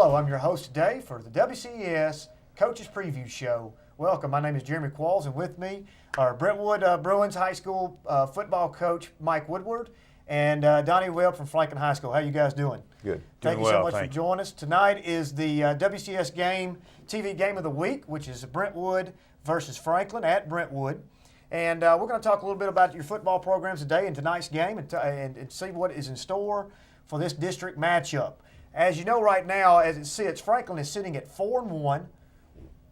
Hello, I'm your host today for the WCS Coaches Preview Show. Welcome, my name is Jeremy Qualls, and with me are Brentwood Bruins High School football coach Mike Woodward and Donnie Webb from Franklin High School. How you guys doing? Good. Thank you so much for joining us. Tonight is the WCS game, TV game of the week, which is Brentwood versus Franklin at Brentwood. And we're going to talk a little bit about your football programs today and tonight's game and see what is in store for this district matchup. As you know right now, as it sits, Franklin is sitting at 4-1,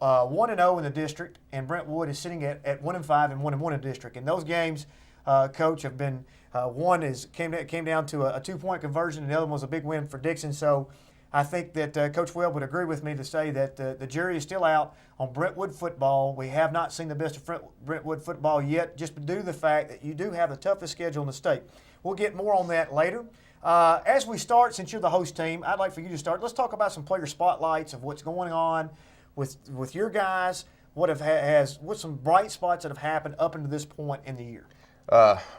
1-0 in the district, and Brentwood is sitting at 1-5 and 1-1 in the district. And those games, Coach, have been one came down to a 2-point conversion, and the other one was a big win for Dixon. So I think that Coach Webb would agree with me to say that the jury is still out on Brentwood football. We have not seen the best of Brentwood football yet, just due to the fact that you do have the toughest schedule in the state. We'll get more on that later. As we start, since you're the host team, I'd like for you to start. Let's talk about some player spotlights of what's going on with your guys. What's some bright spots that have happened up until this point in the year?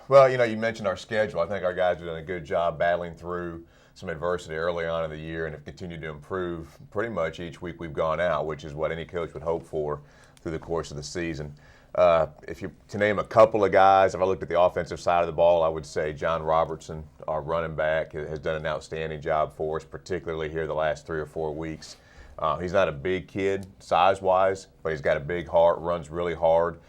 Well, you mentioned our schedule. I think our guys have done a good job battling through some adversity early on in the year and have continued to improve pretty much each week we've gone out, which is what any coach would hope for through the course of the season. If you to name a couple of guys, if I looked at the offensive side of the ball, I would say John Robertson, our running back, has done an outstanding job for us, particularly here the last 3 or 4 weeks. He's not a big kid size-wise, but he's got a big heart, runs really hard.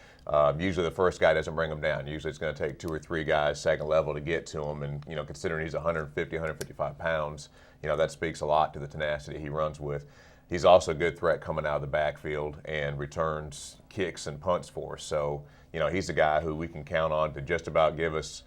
Usually the first guy doesn't bring him down. Usually it's going to take 2 or 3 guys second level to get to him. And, considering he's 150, 155 pounds, that speaks a lot to the tenacity he runs with. He's also a good threat coming out of the backfield and returns kicks and punts for us. So, he's a guy who we can count on to just about give us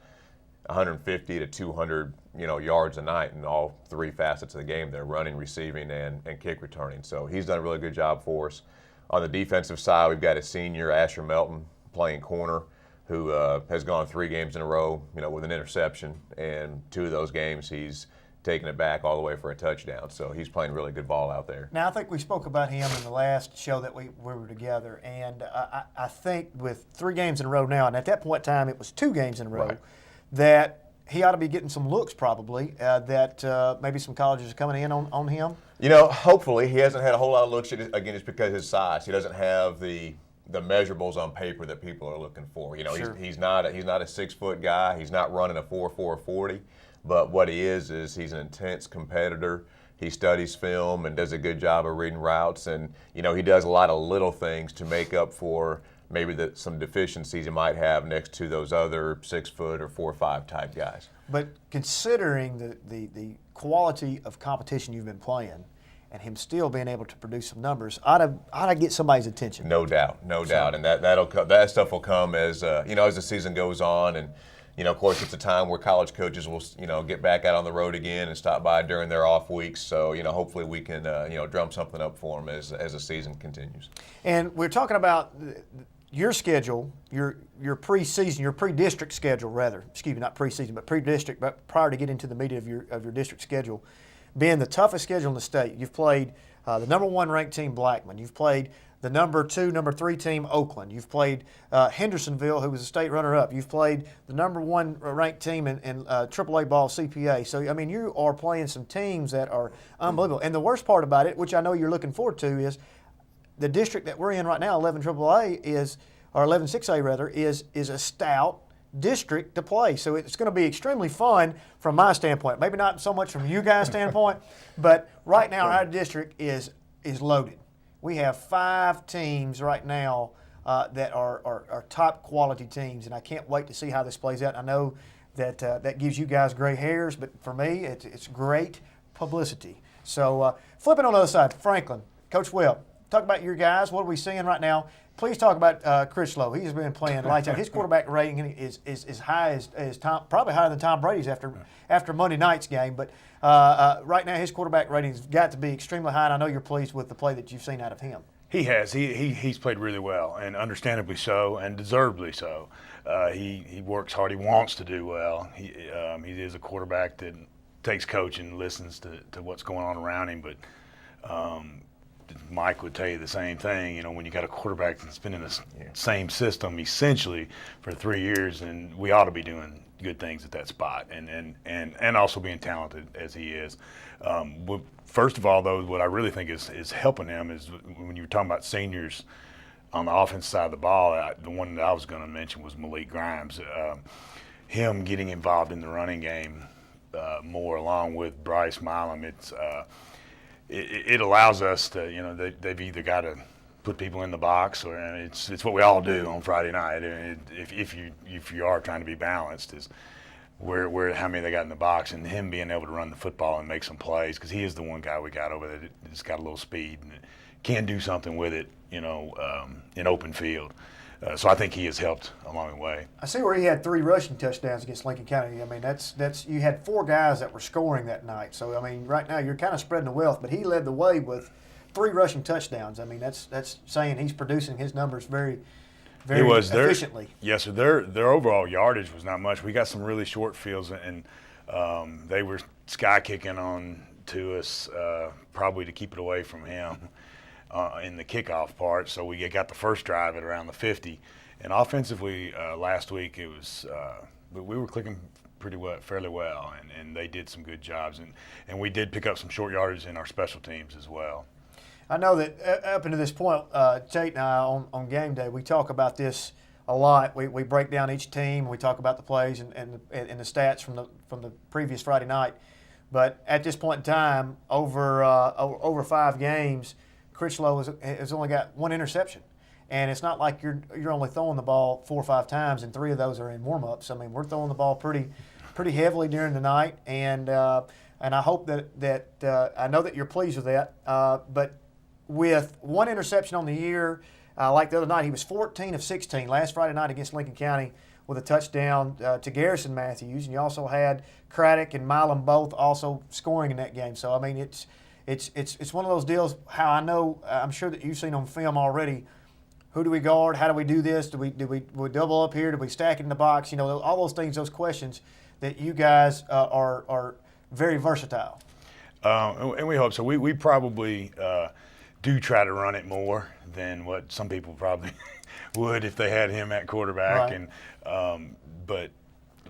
150 to 200, yards a night in all 3 facets of the game there, running, receiving, and kick returning. So he's done a really good job for us. On the defensive side, we've got a senior, Asher Melton, playing corner, who has gone 3 games in a row, with an interception. And 2 of those games, he's taking it back all the way for a touchdown. So he's playing really good ball out there. Now, I think we spoke about him in the last show that we were together. And I think with 3 games in a row now, and at that point in time it was 2 games in a row, right, that he ought to be getting some looks probably, that maybe some colleges are coming in on him. Hopefully. He hasn't had a whole lot of looks, again, just because of his size. He doesn't have the measurables on paper that people are looking for. Sure. He's not a 6-foot guy. He's not running a 4.4 40. But what he is he's an intense competitor. He studies film and does a good job of reading routes. And, he does a lot of little things to make up for maybe some deficiencies he might have next to those other 6-foot or 4.5 type guys. But considering the quality of competition you've been playing and him still being able to produce some numbers, ought to get somebody's attention. No doubt. And that stuff will come as as the season goes on. And of course, it's a time where college coaches will, get back out on the road again and stop by during their off weeks. So, hopefully we can, drum something up for them as the season continues. And we're talking about your schedule, your preseason, your pre-district schedule, rather. Excuse me, not preseason, but pre-district. But prior to getting into the meat of your district schedule, being the toughest schedule in the state. You've played the number 1 ranked team, Blackman. You've played the number 2, number 3 team, Oakland. You've played Hendersonville, who was a state runner-up. You've played the number 1 ranked team in AAA ball, CPA. So, you are playing some teams that are unbelievable. And the worst part about it, which I know you're looking forward to, is the district that we're in right now, 11 AAA, or 11 6A rather, is a stout district to play. So it's going to be extremely fun from my standpoint. Maybe not so much from you guys' standpoint, but right now our district is loaded. We have 5 teams right now that are top quality teams, and I can't wait to see how this plays out. I know that that gives you guys gray hairs, but for me, it's great publicity. So flipping on the other side, Franklin, Coach Webb, talk about your guys. What are we seeing right now? Please talk about Chris Lowe. He's been playing lights out. His quarterback rating is as high as Tom, probably higher than Tom Brady's after Monday night's game. But right now his quarterback rating's got to be extremely high, and I know you're pleased with the play that you've seen out of him. He has. He's played really well, and understandably so, and deservedly so. He works hard. He wants to do well. He is a quarterback that takes coaching, listens to what's going on around him, but Mike would tell you the same thing. When you got a quarterback that's been in the same system essentially for 3 years, and we ought to be doing good things at that spot, and also being talented as he is. First of all, though, what I really think is helping him is when you were talking about seniors on the offense side of the ball, the one that I was going to mention was Malik Grimes. Him getting involved in the running game more, along with Bryce Milam, it allows us to, they've either got to put people in the box, or it's what we all do on Friday night. If you are trying to be balanced, is where how many they got in the box, and him being able to run the football and make some plays, because he is the one guy we got over there that's got a little speed and can do something with it, in open field. So I think he has helped along the way. I see where he had 3 rushing touchdowns against Lincoln County. I mean, that's you had 4 guys that were scoring that night. So I mean, right now you're kind of spreading the wealth, but he led the way with 3 rushing touchdowns. I mean, that's saying he's producing his numbers very efficiently. Yes, sir. Their overall yardage was not much. We got some really short fields, and they were sky kicking on to us, probably to keep it away from him. In the kickoff part, so we got the first drive at around the 50, and offensively last week it was we were clicking fairly well, and they did some good jobs, and we did pick up some short yardage in our special teams as well. I know that up until this point, Tate and I on game day, we talk about this a lot. We break down each team, and we talk about the plays and the stats from the previous Friday night. But at this point in time, over 5 games, Critchlow has only got 1 interception, and it's not like you're only throwing the ball 4 or 5 times, and 3 of those are in warm-ups. I mean, we're throwing the ball pretty heavily during the night, and I hope that I know that you're pleased with that. But with 1 interception on the year, like the other night, he was 14 of 16 last Friday night against Lincoln County with a touchdown to Garrison Matthews, and you also had Craddock and Milam both also scoring in that game. So I mean, it's one of those deals. How I know, I'm sure that you've seen on film already. Who do we guard? How do we do this? Do we double up here? Do we stack it in the box? All those things, those questions that you guys are very versatile. And we hope so. We probably do try to run it more than what some people probably would if they had him at quarterback. Right. And but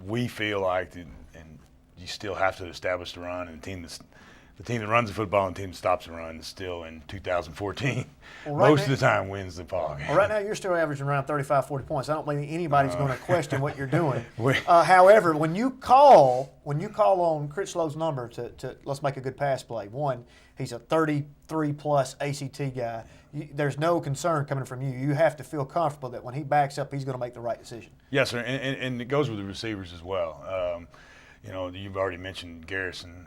we feel like, and you still have to establish the run, and the team that runs the football and the team that stops the run is still in 2014. Most of the time wins the ball game. Well, right now you're still averaging around 35, 40 points. I don't believe anybody's going to question what you're doing. However, when you call on Critchlow's number to let's make a good pass play, one, he's a 33-plus ACT guy. There's no concern coming from you. You have to feel comfortable that when he backs up, he's going to make the right decision. Yes, sir, and it goes with the receivers as well. You've already mentioned Garrison,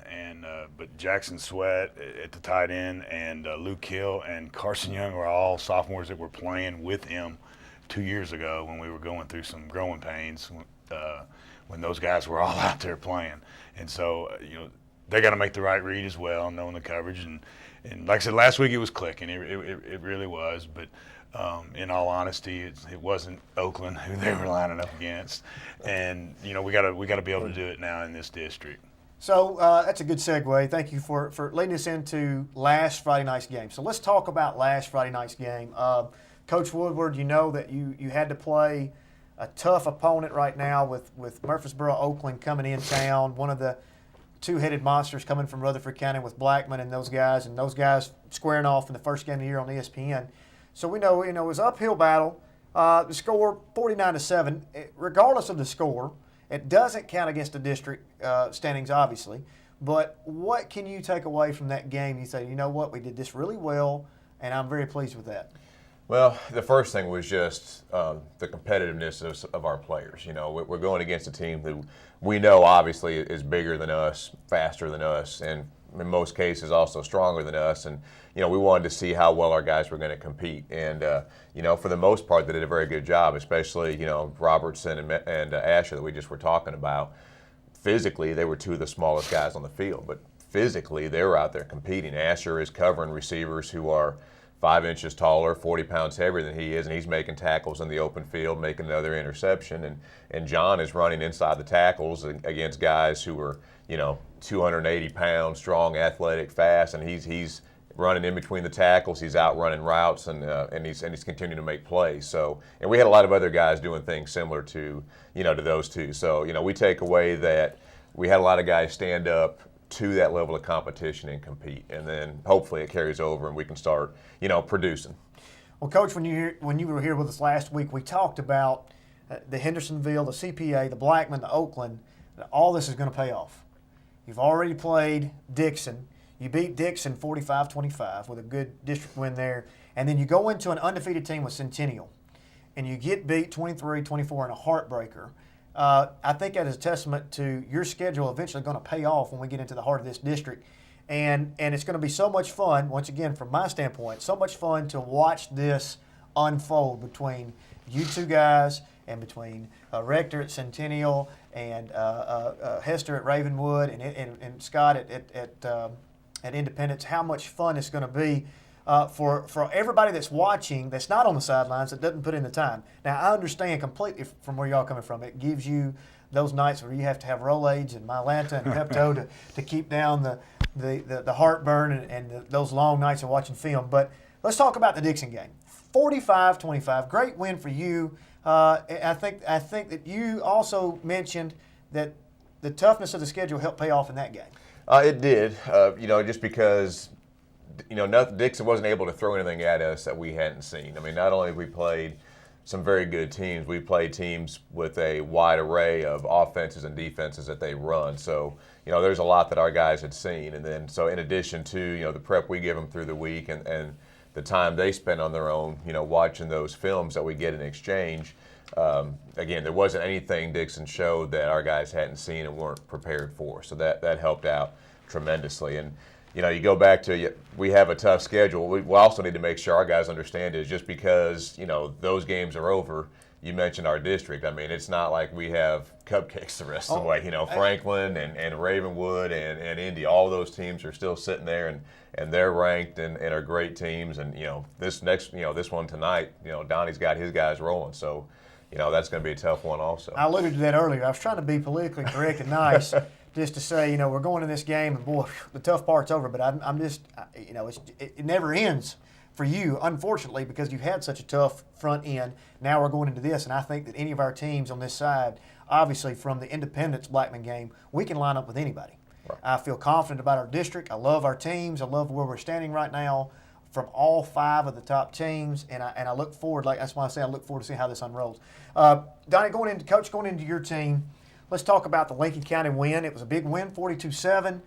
but Jackson Sweat at the tight end, and Luke Hill and Carson Young are all sophomores that were playing with him 2 years ago when we were going through some growing pains when those guys were all out there playing. And so, they got to make the right read as well, knowing the coverage. And like I said, last week it was clicking. It really was. But in all honesty, it wasn't Oakland who they were lining up against. And, we got to be able to do it now in this district. So that's a good segue. Thank you for leading us into last Friday night's game. So let's talk about last Friday night's game. Coach Woodward, you know that you had to play a tough opponent right now with Murfreesboro, Oakland coming in town, one of the two-headed monsters coming from Rutherford County with Blackman and those guys squaring off in the first game of the year on ESPN. So we know, it was an uphill battle. The score 49-7. Regardless of the score, it doesn't count against the district standings, obviously. But what can you take away from that game? You say, you know what, we did this really well, and I'm very pleased with that. Well, the first thing was just the competitiveness of our players. We're going against a team that we know obviously is bigger than us, faster than us, and in most cases also stronger than us. And we wanted to see how well our guys were going to compete. And for the most part, they did a very good job, especially Robertson and Asher that we just were talking about. Physically, they were 2 of the smallest guys on the field, but physically they were out there competing. Asher is covering receivers who are 5 inches taller, 40 pounds heavier than he is, and he's making tackles in the open field, making another interception. And John is running inside the tackles against guys who are 280 pounds, strong, athletic, fast, and he's running in between the tackles. He's out running routes, and he's continuing to make plays. So, and we had a lot of other guys doing things similar to to those two. So, we take away that we had a lot of guys stand up to that level of competition and compete, and then hopefully it carries over and we can start producing. Well, Coach, when you were here with us last week, we talked about the Hendersonville, the CPA, the Blackman, the Oakland. All this is going to pay off. You've already played Dixon. You beat Dixon 45-25 with a good district win there. And then you go into an undefeated team with Centennial, and you get beat 23-24 in a heartbreaker. I think that is a testament to your schedule eventually going to pay off when we get into the heart of this district. And it's going to be so much fun, once again, from my standpoint, so much fun to watch this unfold between you two guys and between Rector at Centennial and Hester at Ravenwood and Scott at Independence. How much fun it's going to be for everybody that's watching, that's not on the sidelines, that doesn't put in the time. Now, I understand completely from where y'all coming from. It gives you those nights where you have to have Rolaids and Mylanta and Pepto to keep down the heartburn and those long nights of watching film. But let's talk about the Dixon game. 45-25, great win for you. I think that you also mentioned that the toughness of the schedule helped pay off in that game. It did, just because, Dixon wasn't able to throw anything at us that we hadn't seen. I mean, not only have we played some very good teams, we played teams with a wide array of offenses and defenses that they run. So, there's a lot that our guys had seen. And then, so in addition to, the prep we give them through the week and the time they spend on their own, watching those films that we get in exchange, again, there wasn't anything Dixon showed that our guys hadn't seen and weren't prepared for. So that helped out tremendously. And, you go back to, we have a tough schedule. We also need to make sure our guys understand is just because, those games are over, you mentioned our district. I mean, it's not like we have cupcakes the rest of the way. Franklin and Ravenwood and Indy, all those teams are still sitting there and they're ranked and are great teams. And, this one tonight, Donnie's got his guys rolling. So, that's going to be a tough one also. I alluded to that earlier. I was trying to be politically correct and nice just to say, we're going to this game and, boy, the tough part's over. But I'm just, it never ends for you, unfortunately, because you've had such a tough front end. Now we're going into this, and I think that any of our teams on this side, obviously from the Independence Blackman game, we can line up with anybody. Right. I feel confident about our district. I love our teams. I love where we're standing right now from all 5 of the top teams, and I look forward. That's why I say I look forward to seeing how this unrolls. Donnie, going into your team, let's talk about the Lincoln County win. It was a big win, 42-7.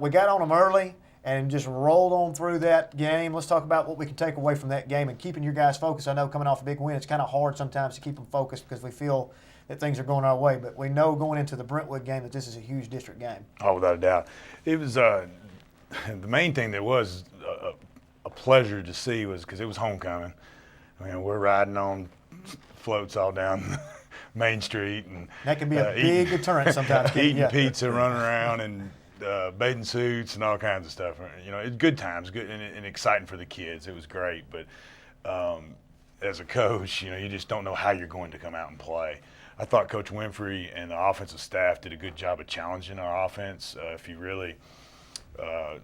We got on them early and just rolled on through that game. Let's talk about what we can take away from that game and keeping your guys focused. I know coming off a big win, it's kind of hard sometimes to keep them focused because we feel that things are going our way. But we know going into the Brentwood game that this is a huge district game. Oh, without a doubt. It was the main thing that was a pleasure to see was because it was homecoming. I mean, we're riding on floats all down Main Street. And that can be a big deterrent sometimes. Eating pizza, running around, and bathing suits and all kinds of stuff. It's good times, good and exciting for the kids. It was great, but as a coach, you just don't know how you're going to come out and play. I thought Coach Winfrey and the offensive staff did a good job of challenging our offense. If you really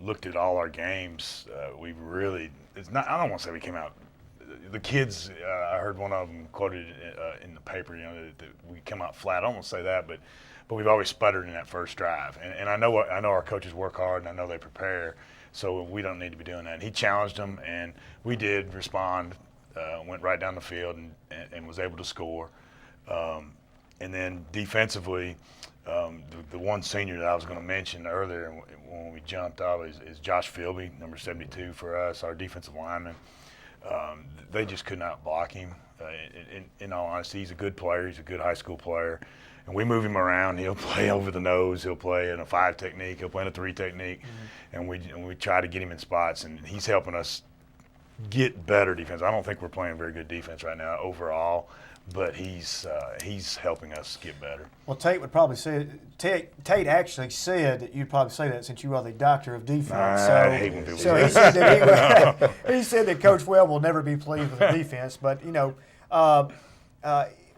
looked at all our games, we really I don't want to say we came out. The kids, I heard one of them quoted in the paper, that we come out flat. I don't want to say that, but we've always sputtered in that first drive. And I know our coaches work hard, and I know they prepare, so we don't need to be doing that. And he challenged them, and we did respond, went right down the field and was able to score. And then defensively, the one senior that I was going to mention earlier when we jumped off is Josh Philby, number 72 for us, our defensive lineman. They just could not block him. In all honesty, he's a good player. He's a good high school player. And we move him around. He'll play over the nose. He'll play in a 5 technique. He'll play in a 3 technique. Mm-hmm. And we try to get him in spots. And he's helping us get better defense. I don't think we're playing very good defense right now overall, but he's helping us get better. Well, Tate would probably say Tate actually said that you'd probably say that since you are the doctor of defense. I hate when people so do he said that he said that Coach Webb will never be pleased with the defense. But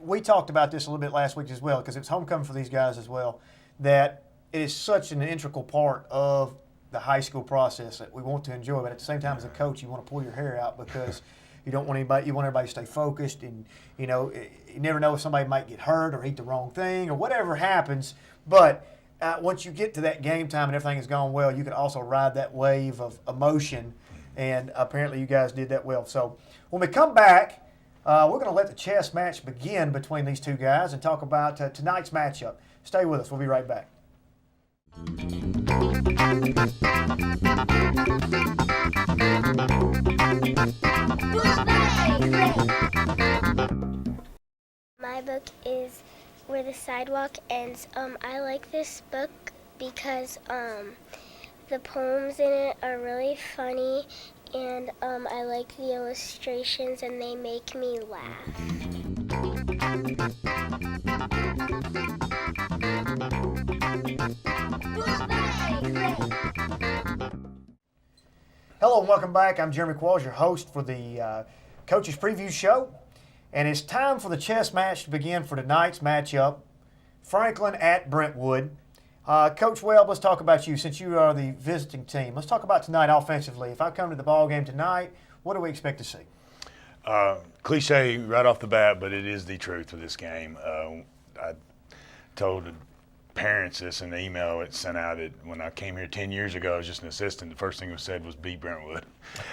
we talked about this a little bit last week as well because it's homecoming for these guys as well. That it is such an integral part of the high school process that we want to enjoy, but at the same time, as a coach, you want to pull your hair out because you don't want anybody. You want everybody to stay focused, and you never know if somebody might get hurt or eat the wrong thing or whatever happens. But once you get to that game time and everything has gone well, you can also ride that wave of emotion, and apparently you guys did that well. So when we come back, we're going to let the chess match begin between these two guys and talk about tonight's matchup. Stay with us. We'll be right back. My book is Where the Sidewalk Ends. I like this book because the poems in it are really funny, and I like the illustrations, and they make me laugh. Hello and welcome back. I'm Jeremy Qualls, your host for the Coaches Preview Show. And it's time for the chess match to begin for tonight's matchup. Franklin at Brentwood. Coach Webb, let's talk about you since you are the visiting team. Let's talk about tonight offensively. If I come to the ball game tonight, what do we expect to see? Cliche right off the bat, but it is the truth of this game. I told the parents this in the email it sent out. When I came here 10 years ago, I was just an assistant. The first thing that was said was beat Brentwood.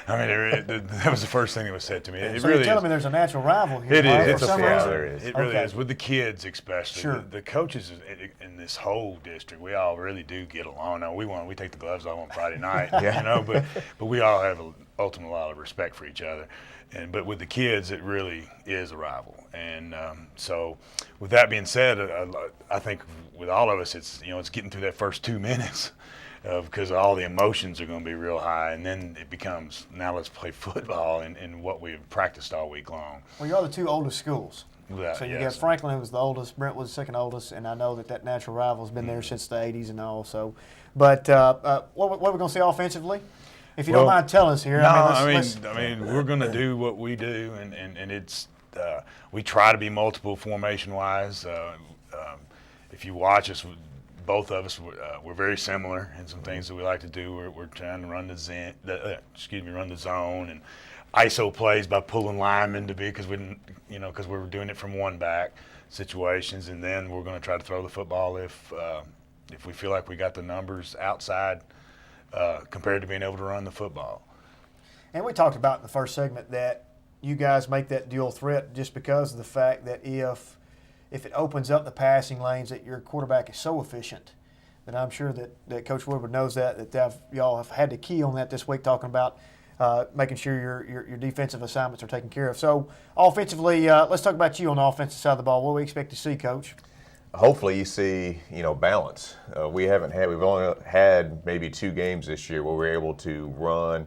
I mean, that was the first thing that was said to me. So you're telling me there's a natural rival here? It right? is. For some reason? There is. It really is. With the kids especially. Sure. The coaches in this whole district, we all really do get along. Now, we take the gloves off on Friday night, but we all have ultimately a lot of respect for each other. But with the kids, it really is a rival. And so, with that being said, I think with all of us, it's getting through that first 2 minutes, because all the emotions are going to be real high, and then it becomes now let's play football and what we've practiced all week long. Well, you're the two oldest schools. So you got Franklin, who was the oldest, Brentwood the second oldest, and I know that natural rival has been there since the 80s and all. So, but what are we going to see offensively? If you don't mind telling us here. No, I mean, we're going to do what we do, and it's we try to be multiple formation-wise. If you watch us, both of us, we're very similar in some things that we like to do. We're trying to run the zone and ISO plays by pulling linemen to be because we're doing it from one back situations, and then we're going to try to throw the football if we feel like we got the numbers outside. Compared to being able to run the football. And we talked about in the first segment that you guys make that dual threat just because of the fact that if it opens up the passing lanes, that your quarterback is so efficient, that I'm sure that Coach Woodward knows that y'all have had to key on that this week, talking about making sure your defensive assignments are taken care of. So offensively, let's talk about you on the offensive side of the ball. What do we expect to see, Coach? Hopefully you see, balance. We've only had maybe 2 games this year where we're able to run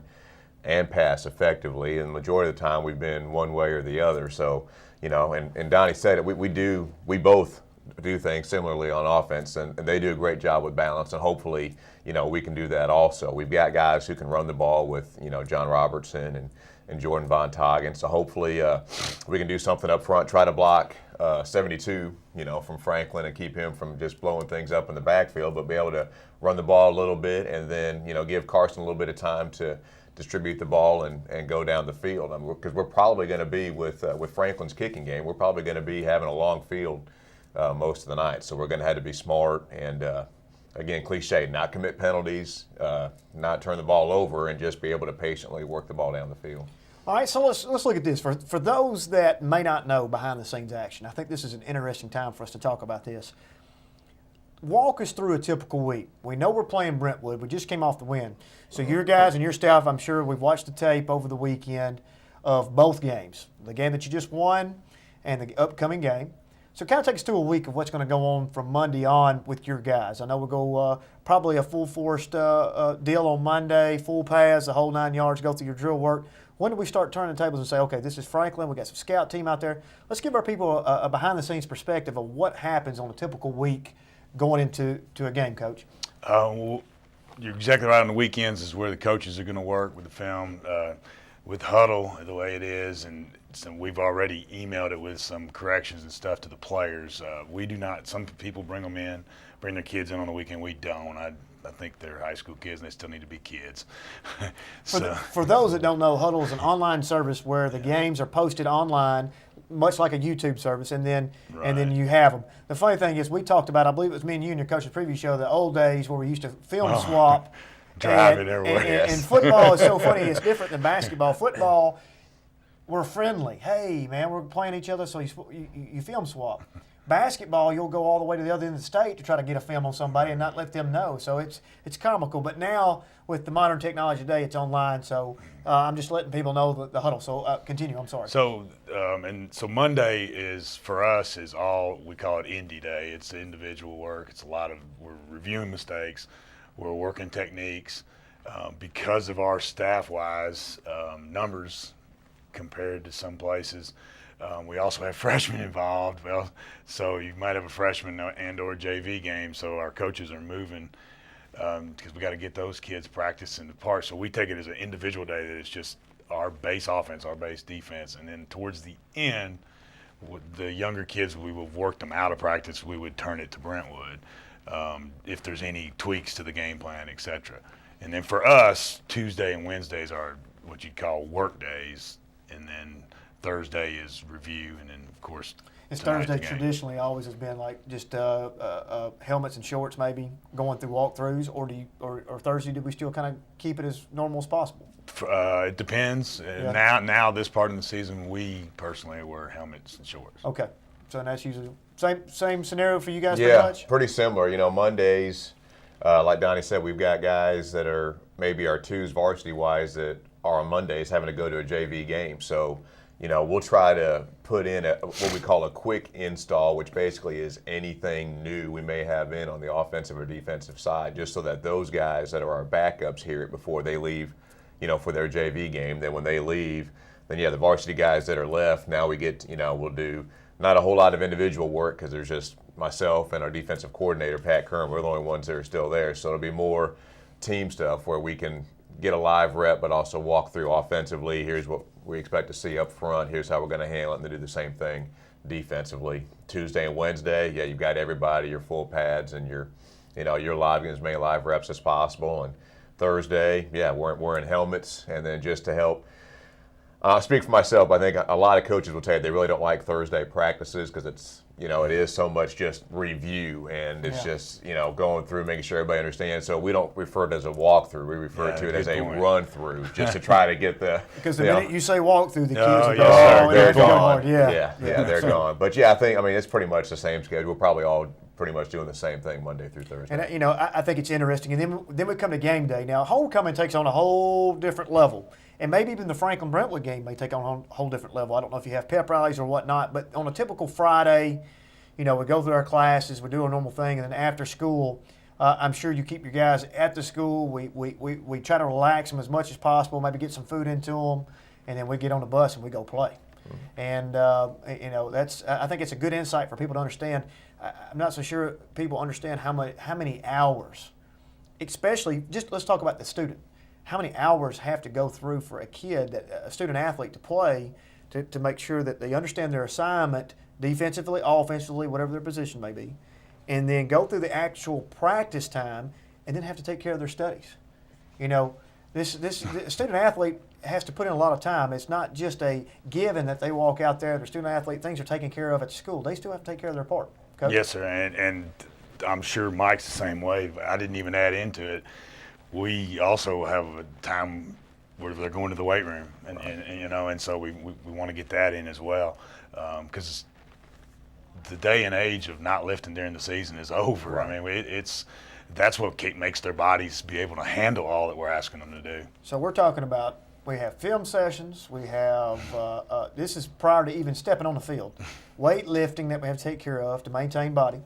and pass effectively, and the majority of the time we've been one way or the other. So, and Donnie said it, we both do things similarly on offense, and they do a great job with balance, and hopefully, we can do that also. We've got guys who can run the ball with, John Robertson and Jordan Von Toggen, so hopefully we can do something up front, try to block 72, from Franklin and keep him from just blowing things up in the backfield, but be able to run the ball a little bit and then, give Carson a little bit of time to distribute the ball and go down the field. Because we're probably going to be with Franklin's kicking game, we're probably going to be having a long field most of the night. So we're going to have to be smart and, again, cliche, not commit penalties, not turn the ball over, and just be able to patiently work the ball down the field. All right, so let's look at this. For those that may not know behind-the-scenes action, I think this is an interesting time for us to talk about this. Walk us through a typical week. We know we're playing Brentwood. We just came off the win. So your guys and your staff, I'm sure we've watched the tape over the weekend of both games, the game that you just won and the upcoming game. So kind of take us through a week of what's going to go on from Monday on with your guys. I know we'll go probably a full-force deal on Monday, full pass, the whole 9 yards, go through your drill work. When do we start turning tables and say, okay, this is Franklin, we got some scout team out there. Let's give our people a behind-the-scenes perspective of what happens on a typical week going into a game, Coach. Well, you're exactly right. On the weekends is where the coaches are going to work with the film, with huddle the way it is, and we've already emailed it with some corrections and stuff to the players. We do not. Some people bring their kids in on the weekend. We don't. I think they're high school kids and they still need to be kids. For those that don't know, Huddle is an online service where the games are posted online, much like a YouTube service, and then you have them. The funny thing is, we talked about, I believe it was me and you in your coach's preview show, the old days where we used to film swap. Drive it everywhere. And football is so funny. It's different than basketball. Football, we're friendly. Hey, man, we're playing each other, so you film swap. Basketball, you'll go all the way to the other end of the state to try to get a film on somebody and not let them know. So it's comical. But now, with the modern technology today, it's online. So I'm just letting people know the Huddle. So continue. I'm sorry. So so Monday is, for us, is all, we call it indie day. It's individual work. It's we're reviewing mistakes. We're working techniques. Because of our staff-wise numbers compared to some places, we also have freshmen involved. Well, so you might have a freshman and or JV game. So our coaches are moving because we got to get those kids practicing the part. So we take it as an individual day that it's just our base offense, our base defense, and then towards the end, with the younger kids, we would work them out of practice. We would turn it to Brentwood if there's any tweaks to the game plan, etc. And then for us, Tuesday and Wednesdays are what you'd call work days, and then Thursday is review, and then of course Thursday traditionally always has been like just helmets and shorts, maybe going through walkthroughs, or Thursday do we still kind of keep it as normal as possible? It depends. Now this part of the season, we personally wear helmets and shorts. Okay, so that's usually same scenario for you guys. Yeah, pretty much? pretty similar. You know, Mondays, like Donnie said, we've got guys that are maybe our twos varsity-wise that are on Mondays having to go to a JV game. So, you know, we'll try to put in what we call a quick install, which basically is anything new we may have in on the offensive or defensive side, just so that those guys that are our backups hear it before they leave, you know, for their JV game. Then when they leave, then the varsity guys that are left, now we get, we'll do not a whole lot of individual work because there's just myself and our defensive coordinator, Pat Kern. We're the only ones that are still there. So it'll be more team stuff where we can get a live rep, but also walk through offensively. Here's what we expect to see up front. Here's how we're going to handle it, and then do the same thing defensively. Tuesday and Wednesday, you've got everybody, your full pads, and your live, getting as many live reps as possible. And Thursday, we're in helmets, and then just to help. Speak for myself, I think a lot of coaches will tell you they really don't like Thursday practices because it's, it is so much just review, and it's just, going through, making sure everybody understands. So we don't refer to it as a walkthrough. We refer to it as a run-through, just to try to get the. Because the minute you say walk-through, the kids are they're gone. Yeah, they're gone. But I think, it's pretty much the same schedule. We're probably all pretty much doing the same thing Monday through Thursday. And, I think it's interesting. And then we come to game day. Now, homecoming takes on a whole different level. And maybe even the Franklin-Brentwood game may take on a whole different level. I don't know if you have pep rallies or whatnot, but on a typical Friday, we go through our classes, we do a normal thing, and then after school, I'm sure you keep your guys at the school. We try to relax them as much as possible, maybe get some food into them, and then we get on the bus and we go play. And, I think it's a good insight for people to understand. I'm not so sure people understand how many hours, especially, just let's talk about the student. How many hours have to go through for a kid, a student athlete, to play to make sure that they understand their assignment defensively, offensively, whatever their position may be, and then go through the actual practice time and then have to take care of their studies. This student athlete has to put in a lot of time. It's not just a given that they walk out there, their student athlete, things are taken care of at the school. They still have to take care of their part. Coach? Yes, sir, and I'm sure Mike's the same way. I didn't even add into it. We also have a time where they're going to the weight room, and so we want to get that in as well, because the day and age of not lifting during the season is over. Right. That's what makes their bodies be able to handle all that we're asking them to do. So we're talking about, we have film sessions, we have, this is prior to even stepping on the field, weightlifting that we have to take care of to maintain body.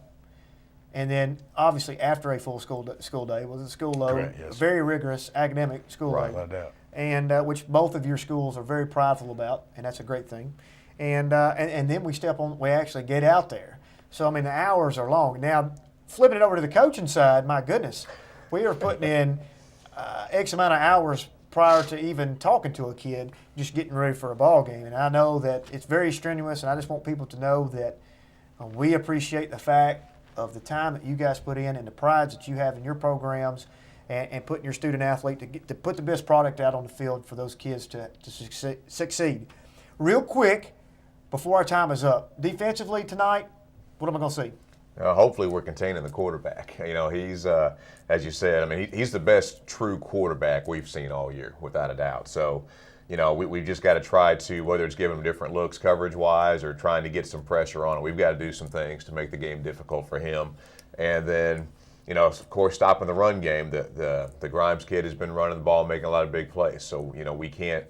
And then, obviously, after a full school day, with a school load, Correct, yes. very rigorous academic school Right. load, Without doubt. and which both of your schools are very prideful about, and that's a great thing. And then we actually get out there. So, the hours are long. Now, flipping it over to the coaching side, my goodness, we are putting in X amount of hours prior to even talking to a kid, just getting ready for a ball game. And I know that it's very strenuous, and I just want people to know that we appreciate the fact of the time that you guys put in and the prides that you have in your programs and putting your student athlete to put the best product out on the field for those kids to succeed. Real quick, before our time is up, defensively tonight, what am I going to see? Hopefully we're containing the quarterback. You know, he's, as you said, I mean, he's the best true quarterback we've seen all year, without a doubt. So, you know, we've just got to try to, whether it's giving him different looks coverage-wise or trying to get some pressure on him, we've got to do some things to make the game difficult for him. And then, you know, of course, stopping the run game. The Grimes kid has been running the ball, making a lot of big plays. So, you know, we can't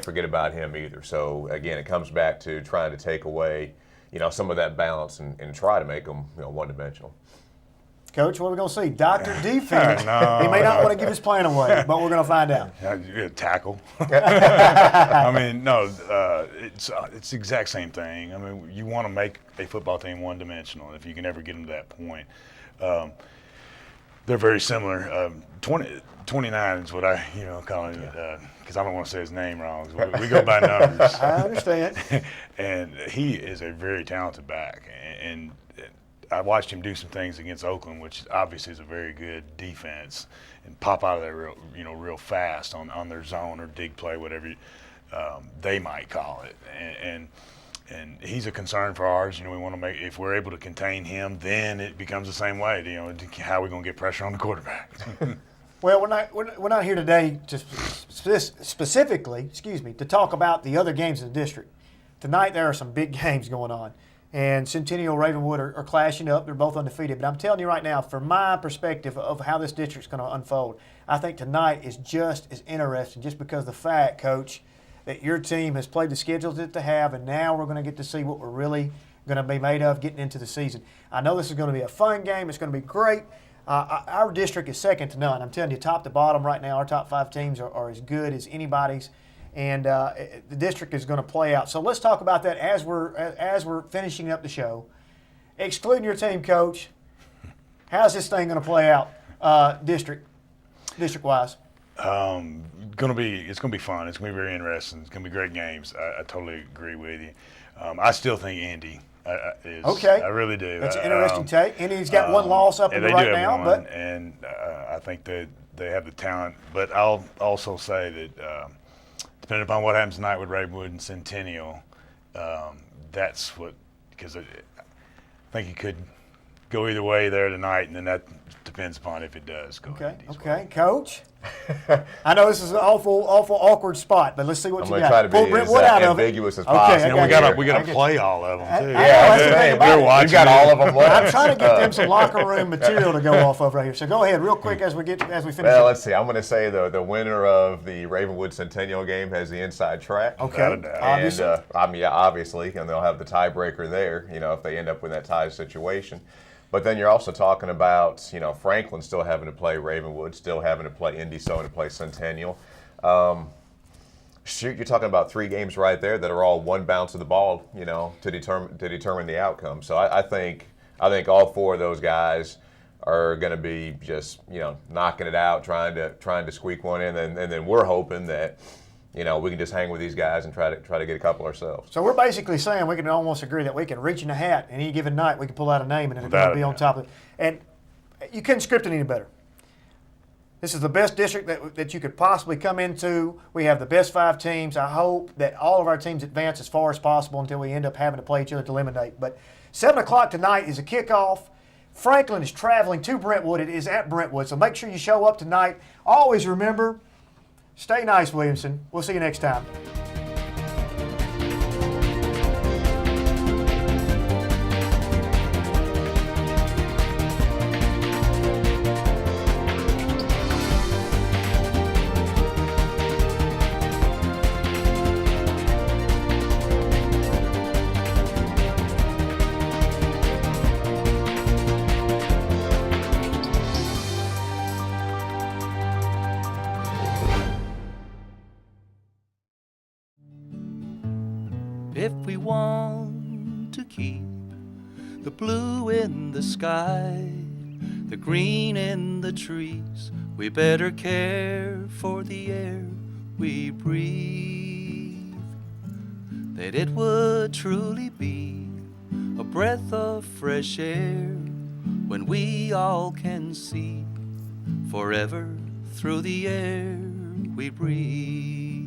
forget about him either. So, again, it comes back to trying to take away, you know, some of that balance and try to make them, you know, one-dimensional. Coach, what are we going to see? Dr. Defense. He may not want to give his plan away, but we're going to find out. Tackle. I mean, no, it's the exact same thing. I mean, you want to make a football team one-dimensional if you can ever get them to that point. They're very similar. 29 is what I, call it, because I don't want to say his name wrong. We go by numbers. I understand. And he is a very talented back. And I watched him do some things against Oakland, which obviously is a very good defense, and pop out of there real fast on their zone or dig play, whatever they might call it. And he's a concern for ours. We want to make, if we're able to contain him, then it becomes the same way. How are we going to get pressure on the quarterback? Well, we're not here today to specifically, to talk about the other games in the district. Tonight there are some big games going on, and Centennial Ravenwood are clashing up. They're both undefeated. But I'm telling you right now, from my perspective of how this district's going to unfold, I think tonight is just as interesting, just because of the fact, Coach, that your team has played the schedules that they have, and now we're going to get to see what we're really going to be made of getting into the season. I know this is going to be a fun game. It's going to be great. Our district is second to none. I'm telling you, top to bottom right now, our top 5 teams are as good as anybody's, and the district is going to play out. So let's talk about that as we're finishing up the show. Excluding your team, Coach, how's this thing going to play out district-wise? It's going to be fun. It's going to be very interesting. It's going to be great games. I totally agree with you. I still think Indy is. Okay. I really do. That's an interesting take. Indy's got one loss up in right now, and I think that they have the talent. But I'll also say that depending upon what happens tonight with Ravenwood and Centennial, that's what, because I think it could go either way there tonight, and then that depends upon if it does go. Okay, Coach. I know this is an awful awkward spot, but let's see what you got. I'm going to try to be as ambiguous as possible. We got to play all of them too. They're watching. You got all of them. I'm trying to get them some locker room material to go off of right here. So go ahead, real quick as we finish. Well, let's see. I'm going to say the winner of the Ravenwood Centennial game has the inside track. Okay, obviously. And obviously, and they'll have the tiebreaker there. If they end up with that tie situation. But then you're also talking about, Franklin still having to play Ravenwood, still having to play Indy, so to play Centennial. You're talking about 3 games right there that are all one bounce of the ball, to determine the outcome. So I think all 4 of those guys are going to be just, knocking it out, trying to squeak one in, and then we're hoping that, we can just hang with these guys and try to get a couple ourselves. So we're basically saying we can almost agree that we can reach in the hat and any given night we can pull out a name and it's going to be on top of it. And you couldn't script it any better. This is the best district that you could possibly come into. We have the best 5 teams. I hope that all of our teams advance as far as possible until we end up having to play each other to eliminate. But 7 o'clock tonight is a kickoff. Franklin is traveling to Brentwood. It is at Brentwood, so make sure you show up tonight. Always remember, stay nice, Williamson. We'll see you next time. If we want to keep the blue in the sky, the green in the trees, we better care for the air we breathe. That it would truly be a breath of fresh air when we all can see forever through the air we breathe.